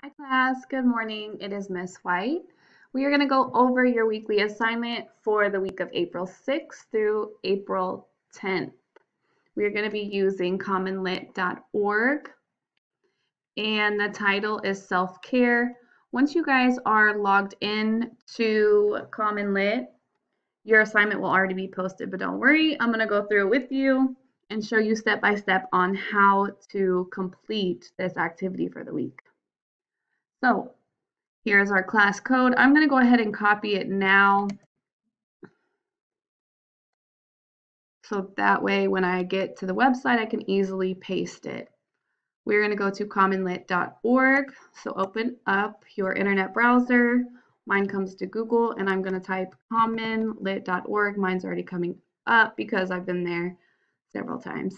Hi class, good morning. It is Miss White. We are going to go over your weekly assignment for the week of April 6th through April 10th. We are going to be using commonlit.org and the title is self-care. Once you guys are logged in to commonlit, your assignment will already be posted, but don't worry, I'm going to go through it with you and show you step by step on how to complete this activity for the week. So here's our class code. I'm going to go ahead and copy it now. So that way when I get to the website, I can easily paste it. We're going to go to commonlit.org. So open up your internet browser. Mine comes to Google and I'm going to type commonlit.org. Mine's already coming up because I've been there several times.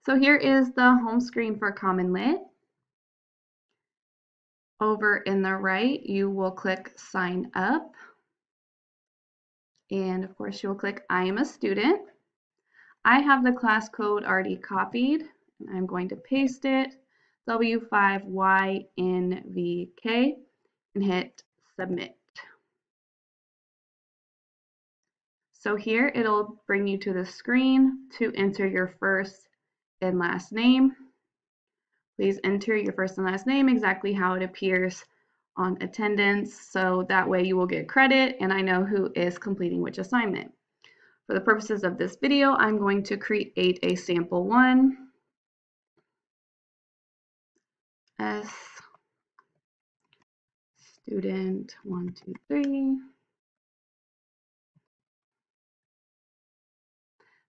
So here is the home screen for CommonLit. Over in the right, you will click sign up. And of course, you'll click I am a student. I have the class code already copied. And I'm going to paste it, W5YNVK, and hit submit. So here it'll bring you to the screen to enter your first and last name. Please enter your first and last name exactly how it appears on attendance, so that way you will get credit and I know who is completing which assignment. For the purposes of this video, I'm going to create a sample one. S student 1, 2, 3.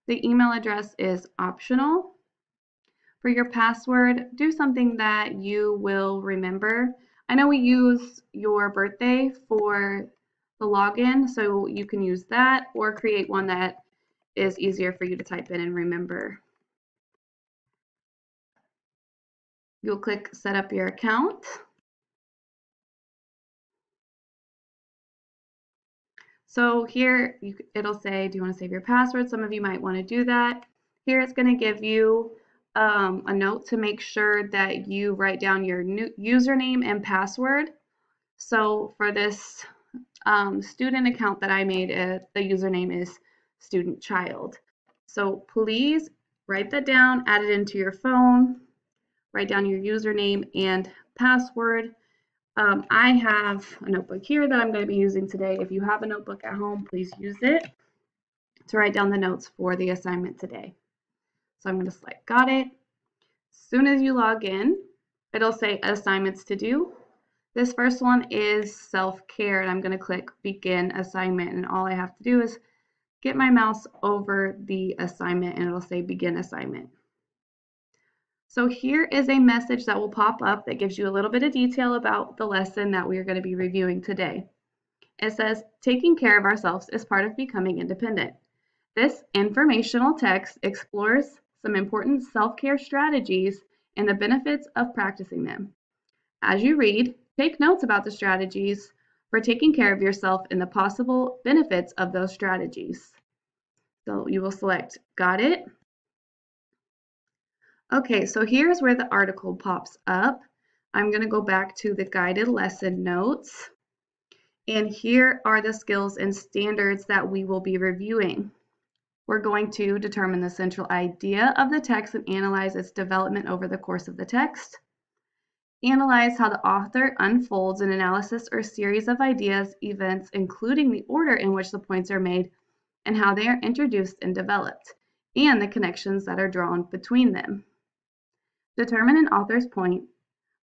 The email address is optional. For your password, do something that you will remember. I know we use your birthday for the login, so you can use that or create one that is easier for you to type in and remember. You'll click set up your account. So here it'll say, do you want to save your password? Some of you might want to do that. Here it's going to give you a note to make sure that you write down your new username and password. So for this student account that I made, the username is student child. So please write that down, add it into your phone, write down your username and password. I have a notebook here that I'm going to be using today. If you have a notebook at home, please use it to write down the notes for the assignment today. So I'm going to select got it. As soon as you log in, it'll say assignments to do. This first one is self-care, and I'm going to click begin assignment, and all I have to do is get my mouse over the assignment and it'll say begin assignment. So here is a message that will pop up that gives you a little bit of detail about the lesson that we are going to be reviewing today. It says, taking care of ourselves is part of becoming independent. This informational text explores some important self-care strategies and the benefits of practicing them. As you read, take notes about the strategies for taking care of yourself and the possible benefits of those strategies. So you will select got it. Okay, so here's where the article pops up. I'm going to go back to the guided lesson notes. And here are the skills and standards that we will be reviewing. We're going to determine the central idea of the text and analyze its development over the course of the text. Analyze how the author unfolds an analysis or series of ideas, events, including the order in which the points are made and how they are introduced and developed, and the connections that are drawn between them. Determine an author's point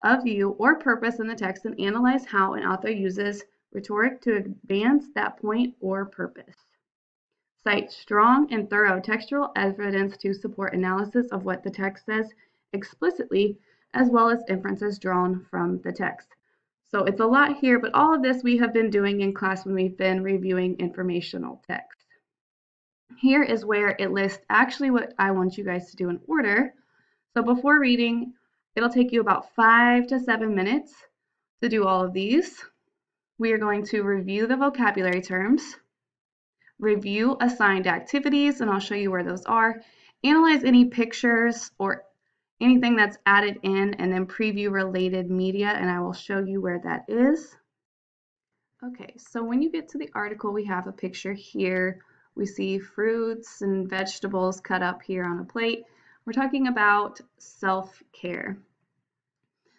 of view or purpose in the text and analyze how an author uses rhetoric to advance that point or purpose. Cite strong and thorough textual evidence to support analysis of what the text says explicitly, as well as inferences drawn from the text. So it's a lot here, but all of this we have been doing in class when we've been reviewing informational text. Here is where it lists actually what I want you guys to do in order. So before reading, it'll take you about 5 to 7 minutes to do all of these. We are going to review the vocabulary terms, review assigned activities, and I'll show you where those are, analyze any pictures or anything that's added in, and then preview related media, and I will show you where that is. Okay, so when you get to the article, we have a picture here. We see fruits and vegetables cut up here on a plate. We're talking about self-care.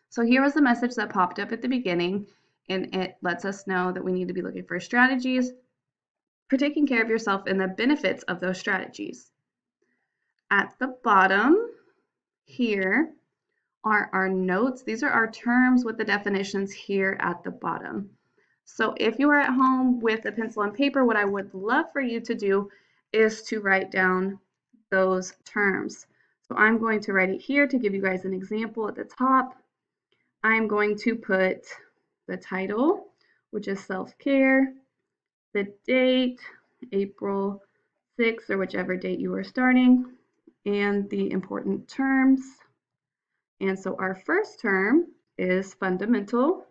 So here was the message that popped up at the beginning, and it lets us know that we need to be looking for strategies for taking care of yourself and the benefits of those strategies. At the bottom here are our notes. These are our terms with the definitions here at the bottom. So if you are at home with a pencil and paper, what I would love for you to do is to write down those terms. So I'm going to write it here to give you guys an example at the top. I'm going to put the title, which is self-care, the date, April 6th, or whichever date you are starting, and the important terms. And so our first term is fundamental.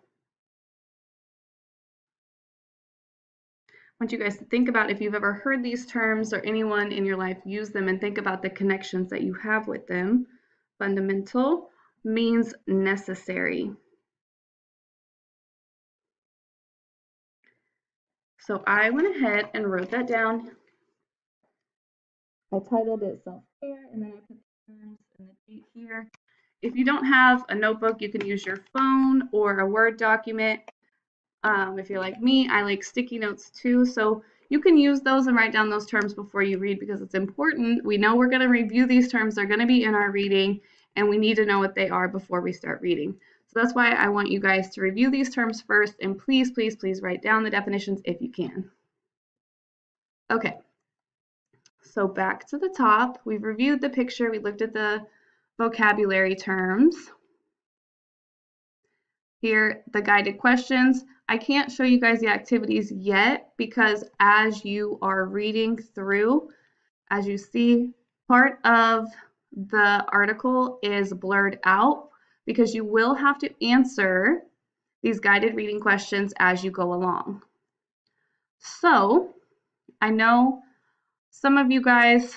I want you guys to think about if you've ever heard these terms or anyone in your life use them, and think about the connections that you have with them. Fundamental means necessary. So I went ahead and wrote that down. I titled it self-care, and then I put the terms and the date here. If you don't have a notebook, you can use your phone or a Word document. If you're like me, I like sticky notes too. So you can use those and write down those terms before you read, because it's important. We know we're going to review these terms. They're going to be in our reading, and we need to know what they are before we start reading. So that's why I want you guys to review these terms first, and please, please, please write down the definitions if you can. Okay, so back to the top. We've reviewed the picture. We looked at the vocabulary terms. Here, the guided questions. I can't show you guys the activities yet because as you are reading through, as you see, part of the article is blurred out because you will have to answer these guided reading questions as you go along. So, I know some of you guys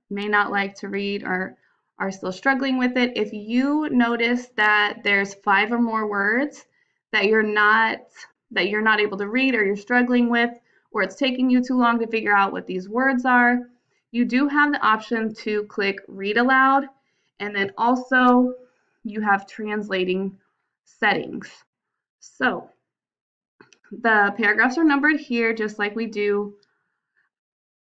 may not like to read or are still struggling with it. If you notice that there's 5 or more words that you're not able to read, or you're struggling with, or it's taking you too long to figure out what these words are, you do have the option to click read aloud, and then also you have translating settings. So the paragraphs are numbered here just like we do.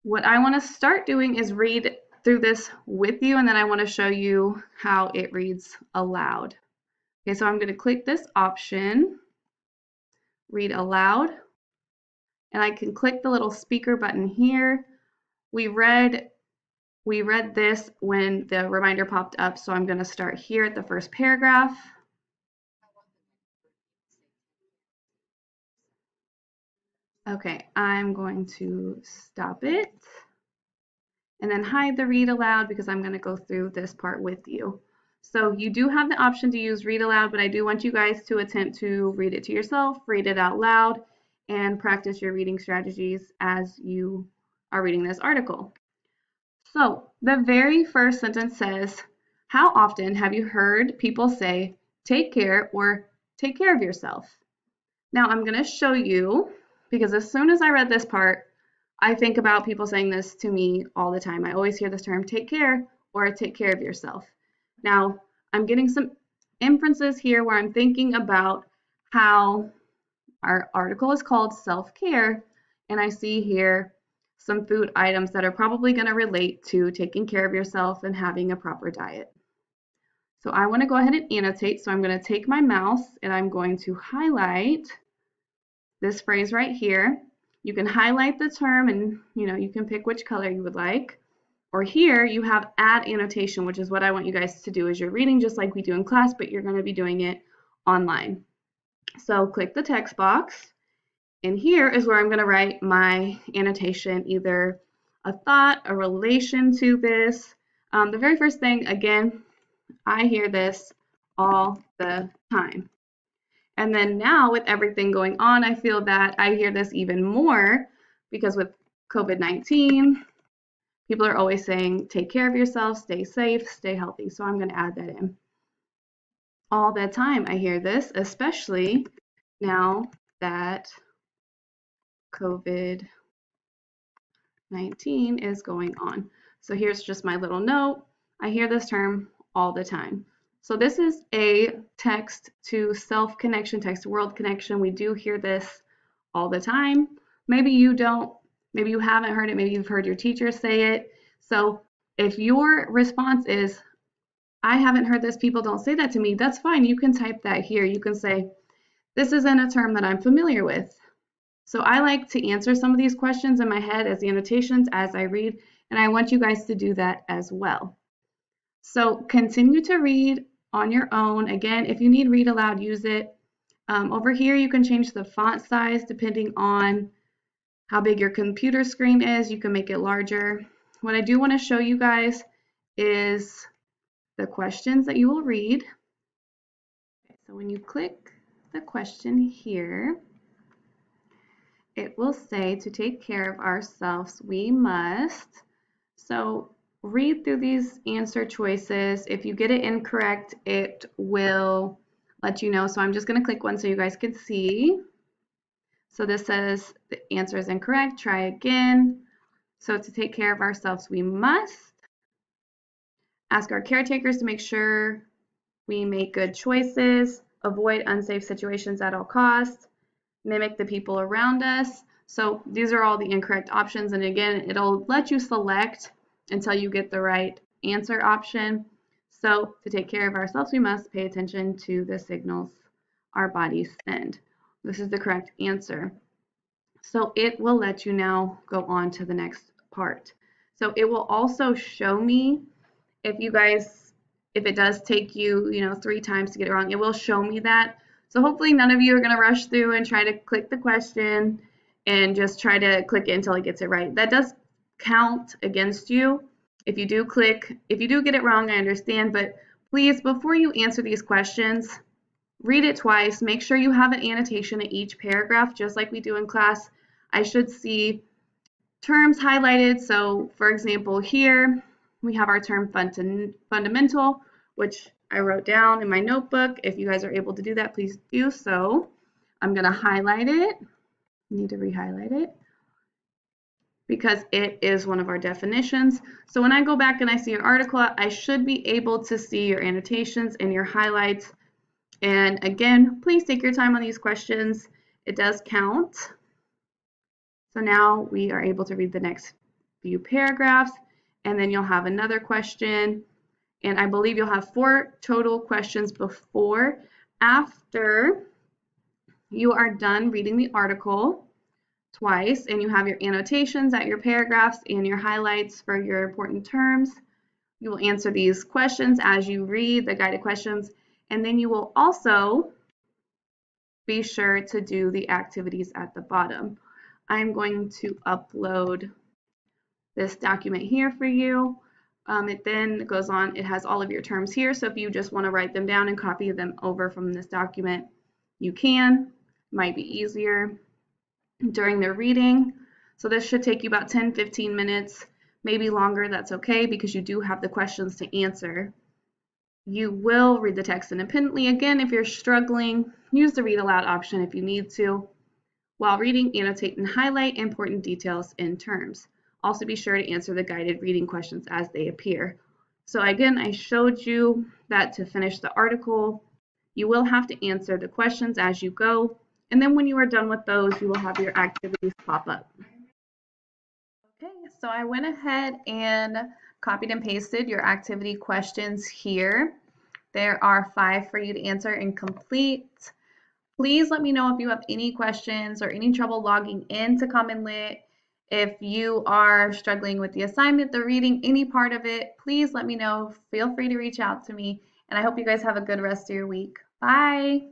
What I want to start doing is read through this with you, and then I want to show you how it reads aloud. Okay, so I'm going to click this option, read aloud, and I can click the little speaker button here. We read this when the reminder popped up, so I'm going to start here at the first paragraph. Okay, I'm going to stop it and then hide the read aloud because I'm going to go through this part with you. So you do have the option to use read aloud, but I do want you guys to attempt to read it to yourself, read it out loud, and practice your reading strategies as you are reading this article. So the very first sentence says, how often have you heard people say, take care or take care of yourself? Now I'm going to show you, because as soon as I read this part, I think about people saying this to me all the time. I always hear this term, take care or take care of yourself. Now, I'm getting some inferences here where I'm thinking about how our article is called self-care, and I see here some food items that are probably going to relate to taking care of yourself and having a proper diet. So I want to go ahead and annotate, so I'm going to take my mouse and I'm going to highlight this phrase right here. You can highlight the term and you can pick which color you would like. Or here you have add annotation, which is what I want you guys to do as you're reading, just like we do in class, but you're going to be doing it online. So click the text box, and here is where I'm going to write my annotation, either a thought, a relation to this. The very first thing, again, I hear this all the time. And then now with everything going on, I feel that I hear this even more because with COVID-19, people are always saying, take care of yourself, stay safe, stay healthy. So I'm going to add that in. All the time I hear this, especially now that COVID-19 is going on. So here's just my little note. I hear this term all the time. So this is a text to self connection, text to world connection. We do hear this all the time. Maybe you don't, maybe you haven't heard it, maybe you've heard your teacher say it. So if your response is, I haven't heard this, people don't say that to me, that's fine. You can type that here. You can say, this isn't a term that I'm familiar with. So I like to answer some of these questions in my head as the annotations as I read, and I want you guys to do that as well. So continue to read on your own. Again, if you need read aloud, use it. Over here, you can change the font size depending on how big your computer screen is. You can make it larger. What I do want to show you guys is the questions that you will read. So when you click the question here, it will say to take care of ourselves, we must. So read through these answer choices. If you get it incorrect, it will let you know. So I'm just going to click one so you guys can see. So this says the answer is incorrect. Try again. So to take care of ourselves, we must ask our caretakers to make sure we make good choices, avoid unsafe situations at all costs, mimic the people around us. So these are all the incorrect options. And again, it'll let you select until you get the right answer option. So to take care of ourselves, we must pay attention to the signals our bodies send. This is the correct answer. So it will let you now go on to the next part. So it will also show me if it does take you, 3 times to get it wrong, it will show me that. So hopefully none of you are going to rush through and try to click the question and just try to click it until it gets it right. That does count against you. If you do get it wrong, I understand, but please, before you answer these questions, read it twice. Make sure you have an annotation at each paragraph, just like we do in class. I should see terms highlighted. So for example, here we have our term fundamental, which I wrote down in my notebook. If you guys are able to do that, please do so. I'm going to highlight it. I need to re-highlight it because it is one of our definitions. So when I go back and I see your article, I should be able to see your annotations and your highlights. And again, please take your time on these questions. It does count. So now we are able to read the next few paragraphs, and then you'll have another question. And I believe you'll have 4 total questions after you are done reading the article twice, and you have your annotations at your paragraphs and your highlights for your important terms. You will answer these questions as you read the guided questions, and then you will also be sure to do the activities at the bottom. I'm going to upload this document here for you. It then goes on, it has all of your terms here, so if you just want to write them down and copy them over from this document, you can. Might be easier during the reading. So this should take you about 10-15 minutes, maybe longer. That's okay because you do have the questions to answer. You will read the text independently. Again, if you're struggling, use the read aloud option if you need to. While reading, annotate and highlight important details in terms. Also be sure to answer the guided reading questions as they appear. So again, I showed you that to finish the article, you will have to answer the questions as you go. And then when you are done with those, you will have your activities pop up. Okay, so I went ahead and copied and pasted your activity questions here. There are 5 for you to answer and complete. Please let me know if you have any questions or any trouble logging into CommonLit. If you are struggling with the assignment, the reading, any part of it, please let me know. Feel free to reach out to me. And I hope you guys have a good rest of your week. Bye.